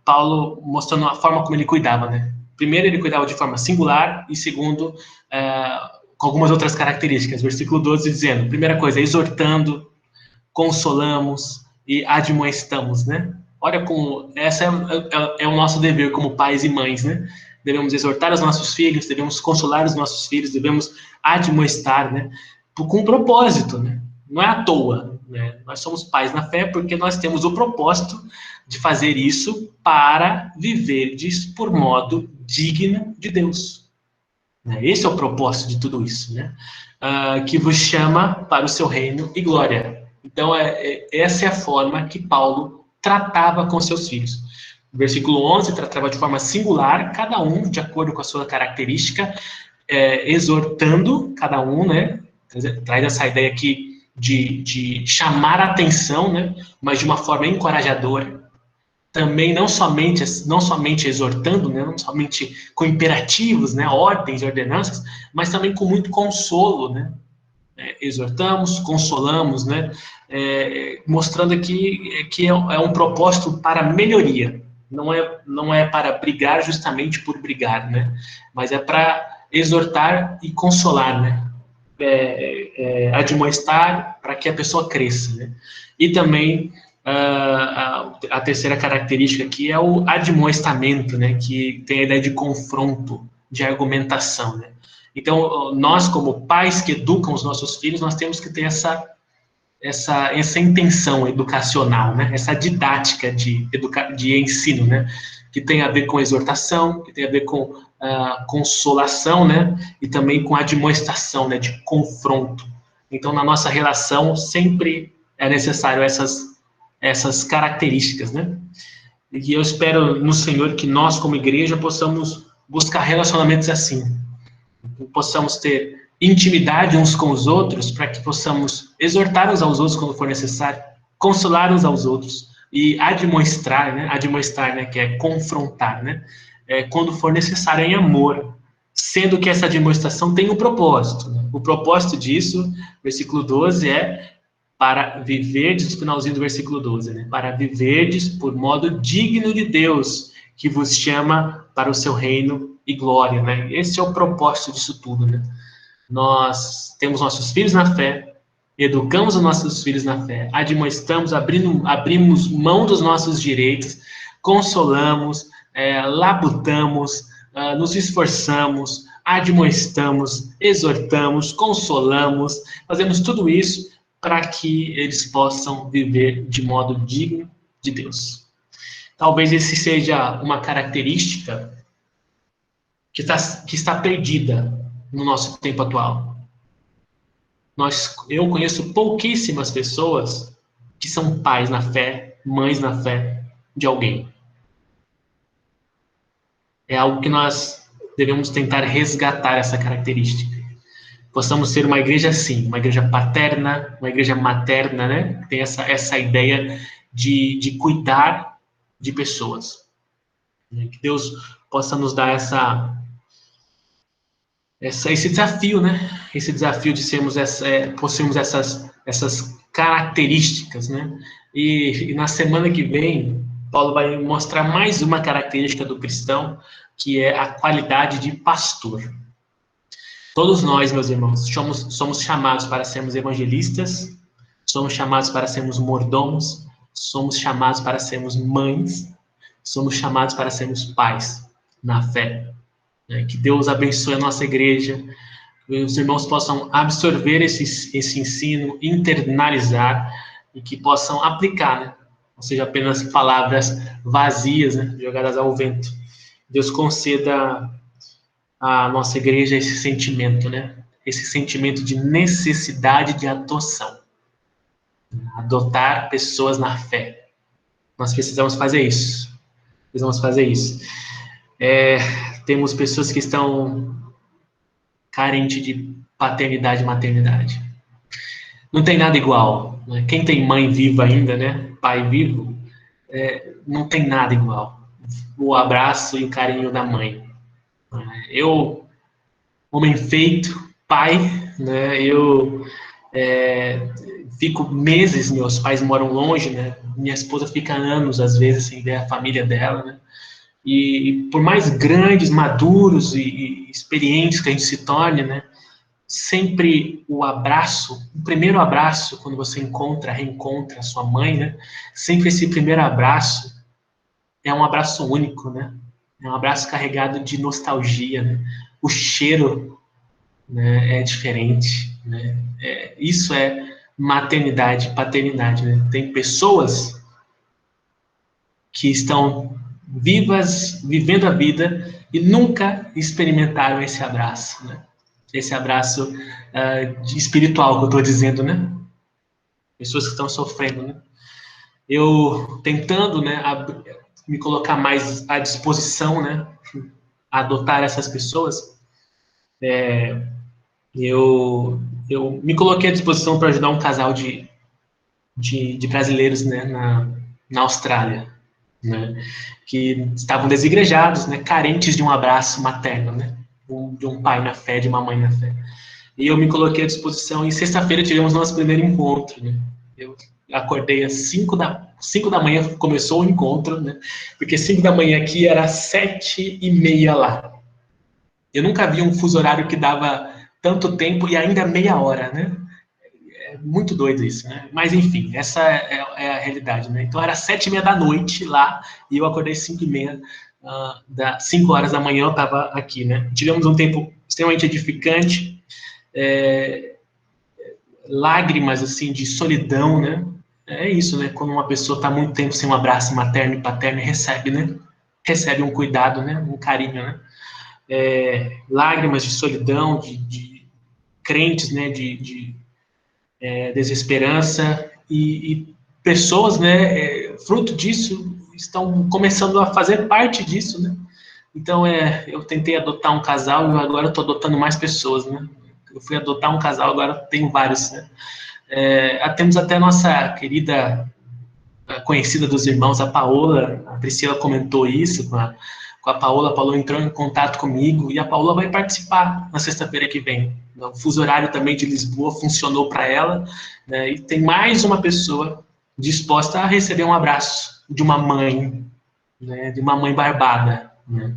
Paulo mostrando a forma como ele cuidava, né? Primeiro, ele cuidava de forma singular, e segundo, com algumas outras características. Versículo 12 dizendo, primeira coisa, exortando, consolamos e admoestamos, né? Olha como essa é o nosso dever como pais e mães, né? Devemos exortar os nossos filhos, devemos consolar os nossos filhos, devemos admoestar, né? Com um propósito, né? Não é à toa, né? Nós somos pais na fé porque nós temos o propósito de fazer isso para viverdes por modo digno de Deus. Esse é o propósito de tudo isso, né? Que vos chama para o seu reino e glória. Então, essa é a forma que Paulo tratava com seus filhos. No versículo 11, tratava de forma singular, cada um de acordo com a sua característica, exortando cada um, né? Traz essa ideia aqui de chamar a atenção, né? Mas de uma forma encorajadora. Também não somente exortando, né? Não somente com imperativos, né? Ordens e ordenanças, mas também com muito consolo, né? Exortamos, consolamos, né? Mostrando aqui que é um propósito para melhoria, não é para brigar justamente por brigar, né? Mas é para exortar e consolar, né? Admoestar para que a pessoa cresça, né? E também a terceira característica aqui é o admoestamento, né? Que tem a ideia de confronto, de argumentação, né? Então, nós, como pais que educam os nossos filhos, nós temos que ter essa intenção educacional, né? Essa didática de ensino, né? Que tem a ver com exortação, que tem a ver com consolação, né? E também com admoestação, né? De confronto. Então, na nossa relação, sempre é necessário essas características, né? E eu espero no Senhor que nós, como igreja, possamos buscar relacionamentos assim. Possamos ter intimidade uns com os outros, para que possamos exortar uns aos outros quando for necessário, consolar uns aos outros e admoestar, né, que é confrontar, né, quando for necessário em amor, sendo que essa admoestação tem um propósito. Né? O propósito disso, versículo 12, para viverdes, no finalzinho do versículo 12, né, para viverdes por modo digno de Deus, que vos chama para o seu reino e glória, né? Esse é o propósito disso tudo, né? Nós temos nossos filhos na fé, educamos os nossos filhos na fé, admoestamos, abrimos mão dos nossos direitos, consolamos, labutamos, nos esforçamos, admoestamos, exortamos, consolamos, fazemos tudo isso para que eles possam viver de modo digno de Deus. Talvez esse seja uma característica que está perdida no nosso tempo atual. Eu conheço pouquíssimas pessoas que são pais na fé, mães na fé de alguém. É algo que nós devemos tentar resgatar essa característica. Possamos ser uma igreja assim, uma igreja paterna, uma igreja materna, né? Tem essa ideia de cuidar de pessoas. Que Deus possa nos dar esse desafio, né? Esse desafio de sermos possuirmos essas características, né? E na semana que vem, Paulo vai mostrar mais uma característica do cristão, que é a qualidade de pastor. Todos nós, meus irmãos, somos chamados para sermos evangelistas, somos chamados para sermos mordomos, somos chamados para sermos mães, somos chamados para sermos pais na fé. Que Deus abençoe a nossa igreja, que os irmãos possam absorver esse ensino, internalizar e que possam aplicar, né? Não seja apenas palavras vazias, né? Jogadas ao vento. Deus conceda à nossa igreja esse sentimento, né? Esse sentimento de necessidade de adoção. Adotar pessoas na fé. Nós precisamos fazer isso. Precisamos fazer isso. Temos pessoas que estão carentes de paternidade e maternidade. Não tem nada igual. Né? Quem tem mãe viva ainda, né? Pai vivo, não tem nada igual. O abraço e o carinho da mãe. Eu, homem feito, pai, né? Eu fico meses, meus pais moram longe, né? Minha esposa fica anos, às vezes, sem ver a família dela, né? E por mais grandes, maduros e experientes que a gente se torne, né? Sempre o primeiro abraço, quando você reencontra a sua mãe, né? Sempre esse primeiro abraço é um abraço único, né? É um abraço carregado de nostalgia, né? O cheiro, né, é diferente, né? Isso é maternidade, paternidade, né? Tem pessoas que estão vivas, vivendo a vida e nunca experimentaram esse abraço, né? Esse abraço espiritual que eu estou dizendo, né? Pessoas que estão sofrendo, né? Eu tentando, né, me colocar mais à disposição, né? Adotar essas pessoas, eu me coloquei à disposição para ajudar um casal de brasileiros, né, na Austrália, né, que estavam desigrejados, né, carentes de um abraço materno, né, de um pai na fé, de uma mãe na fé. E eu me coloquei à disposição, e sexta-feira tivemos nosso primeiro encontro, né. Eu acordei às 5 da manhã, começou o encontro, né, porque 5 da manhã aqui era 7h30 lá. Eu nunca vi um fuso horário que dava tanto tempo e ainda meia hora, né? É muito doido isso, né? Mas, enfim, essa é a realidade, né? Então, era 7h30 da noite lá e eu acordei 5h30, 5 horas da manhã eu estava aqui, né? Tivemos um tempo extremamente edificante, lágrimas, assim, de solidão, né? É isso, né? Quando uma pessoa está muito tempo sem um abraço materno e paterno, recebe, né? Recebe um cuidado, né? Um carinho, né? Lágrimas de solidão, de crentes, né, de desesperança, e pessoas, né, fruto disso, estão começando a fazer parte disso, né. Então, eu tentei adotar um casal e agora eu estou adotando mais pessoas, né. Eu fui adotar um casal, agora tenho vários, né. Temos até a nossa querida conhecida dos irmãos, a Paola, a Priscila comentou isso com a Paola. A Paola entrou em contato comigo e a Paola vai participar na sexta-feira que vem. O fuso horário também de Lisboa funcionou para ela, né, e tem mais uma pessoa disposta a receber um abraço de uma mãe, né, de uma mãe barbada, né.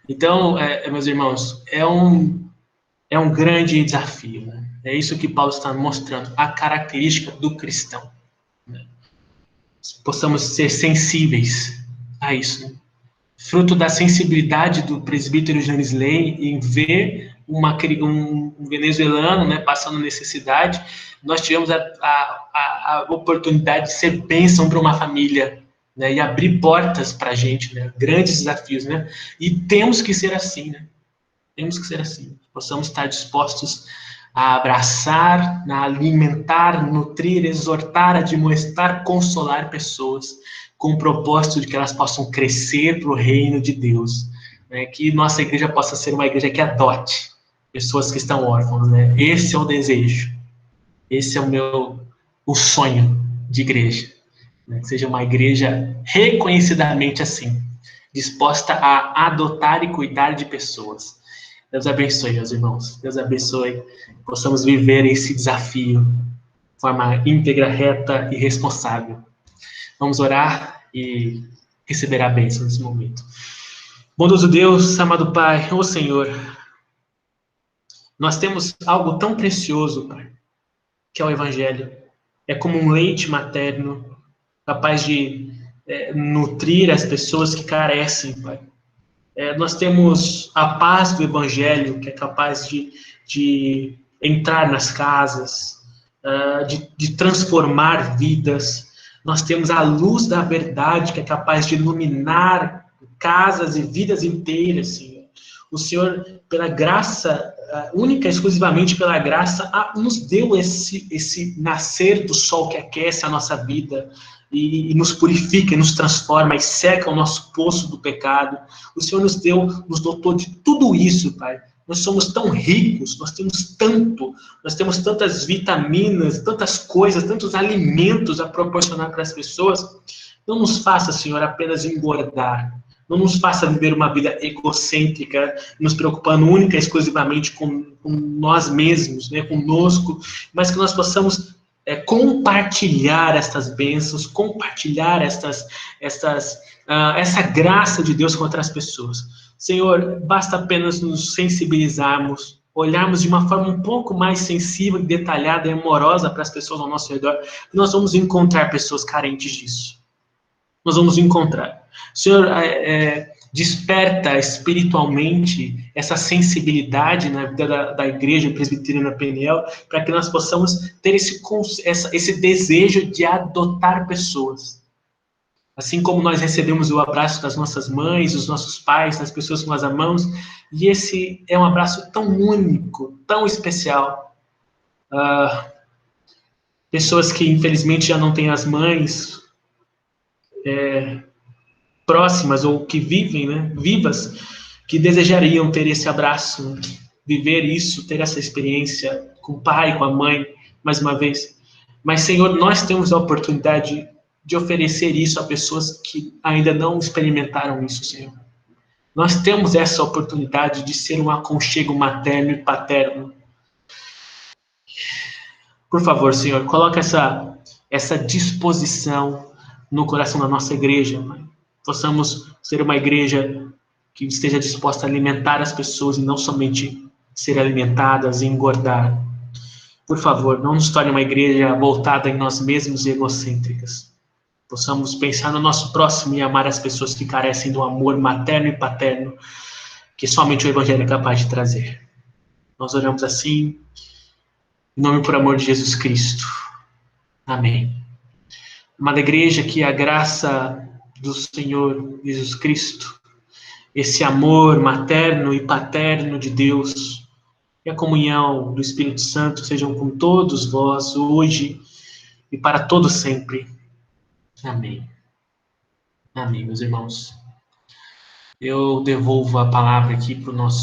Então, meus irmãos, é um grande desafio, né. É isso que Paulo está mostrando, a característica do cristão, né. Possamos ser sensíveis a isso, né? Fruto da sensibilidade do presbítero Janisley em ver um venezuelano, né, passando necessidade, nós tivemos a oportunidade de ser bênção para uma família, né, e abrir portas para a gente, né, grandes desafios, né, e temos que ser assim, né, temos que ser assim, possamos estar dispostos a abraçar, a alimentar, nutrir, exortar, admoestar, consolar pessoas, com o propósito de que elas possam crescer para o reino de Deus, né, que nossa igreja possa ser uma igreja que adote pessoas que estão órfãos, né, esse é o desejo, esse é o sonho de igreja, né, que seja uma igreja reconhecidamente assim, disposta a adotar e cuidar de pessoas. Deus abençoe, meus irmãos. Deus abençoe. Possamos viver esse desafio de forma íntegra, reta e responsável. Vamos orar e receber a bênção nesse momento. Bondoso Deus, amado Pai, ô Senhor, nós temos algo tão precioso, Pai, que é o Evangelho. É como um leite materno, capaz de nutrir as pessoas que carecem, Pai. Nós temos a paz do Evangelho, que é capaz de entrar nas casas, de transformar vidas. Nós temos a luz da verdade, que é capaz de iluminar casas e vidas inteiras, Senhor. O Senhor, pela graça, única e exclusivamente pela graça, nos deu esse nascer do sol que aquece a nossa vida, e nos purifica, e nos transforma, e seca o nosso poço do pecado. O Senhor nos dotou de tudo isso, Pai. Nós somos tão ricos, nós temos tantas vitaminas, tantas coisas, tantos alimentos a proporcionar para as pessoas. Não nos faça, Senhor, apenas engordar. Não nos faça viver uma vida egocêntrica, nos preocupando única e exclusivamente com nós mesmos, né, conosco, mas que nós possamos compartilhar estas bênçãos, compartilhar essa graça de Deus com outras pessoas. Senhor, basta apenas nos sensibilizarmos, olharmos de uma forma um pouco mais sensível, detalhada e amorosa para as pessoas ao nosso redor, e nós vamos encontrar pessoas carentes disso. Nós vamos encontrar. Senhor, desperta espiritualmente essa sensibilidade na vida da igreja presbiteriana Peniel, para que nós possamos ter esse desejo de adotar pessoas. Assim como nós recebemos o abraço das nossas mães, dos nossos pais, das pessoas que nós amamos, e esse é um abraço tão único, tão especial. Pessoas que infelizmente já não têm as mães próximas ou que vivem, né, vivas, que desejariam ter esse abraço, viver isso, ter essa experiência com o pai, com a mãe, mais uma vez. Mas, Senhor, nós temos a oportunidade de oferecer isso a pessoas que ainda não experimentaram isso, Senhor. Nós temos essa oportunidade de ser um aconchego materno e paterno. Por favor, Senhor, coloca essa disposição no coração da nossa igreja, Pai. Possamos ser uma igreja que esteja disposta a alimentar as pessoas e não somente ser alimentadas e engordar. Por favor, não nos torne uma igreja voltada em nós mesmos e egocêntricas. Possamos pensar no nosso próximo e amar as pessoas que carecem do amor materno e paterno que somente o Evangelho é capaz de trazer. Nós oramos assim, em nome e por amor de Jesus Cristo. Amém. Amada igreja, que a graça do Senhor Jesus Cristo, esse amor materno e paterno de Deus e a comunhão do Espírito Santo sejam com todos vós hoje e para todo sempre. Amém. Amém, meus irmãos. Eu devolvo a palavra aqui para o nosso